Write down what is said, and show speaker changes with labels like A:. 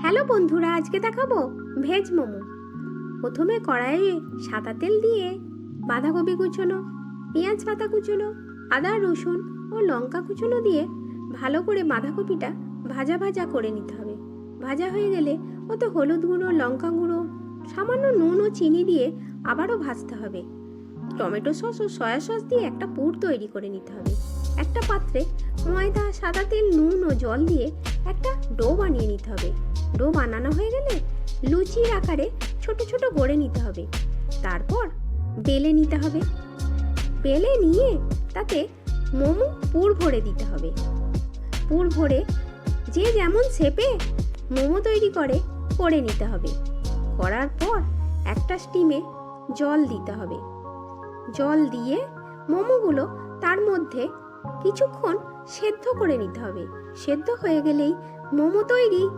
A: Hello বন্ধুরা, আজকে দেখাবো ভেজ মোমো। প্রথমে কড়াইয়ে সাদা তেল দিয়ে বাঁধাকপি কুচোনো, পেঁয়াজ পাতা কুচোনো, আদা রসুন ও লঙ্কা কুচোনো দিয়ে ভালো করে বাঁধাকপিটা ভাজা ভাজা করে নিতে হবে। ভাজা হয়ে গেলে ওতে হলুদ গুঁড়ো, লঙ্কা গুঁড়ো, সামান্য নুন ও চিনি দিয়ে আবারও ভাজতে হবে। টমেটো সস ও সয়া সস দিয়ে একটা পুর তৈরি করে নিতে হবে। একটা পাত্রে ময়দা, সাদা তেল, নুন ও জল দিয়ে একটা ডো বানিয়ে নিতে হবে। ডো বানানো হয়ে গেলে লুচির আকারে ছোট ছোট গড়ে নিতে হবে। তারপর বেলে নিতে হবে। বেলে নিয়ে তাতে মোমো পুর ভরে দিতে হবে। পুর ভরে যে যেমন শেপে মোমো তৈরি করে নিতে হবে। করার পর একটা স্টিমে জল দিতে হবে। জল দিয়ে মোমোগুলো তার মধ্যে কিছুক্ষণ সেদ্ধ করে নিতে হবে। সেদ্ধ হয়ে গেলেই মোমো তৈরি।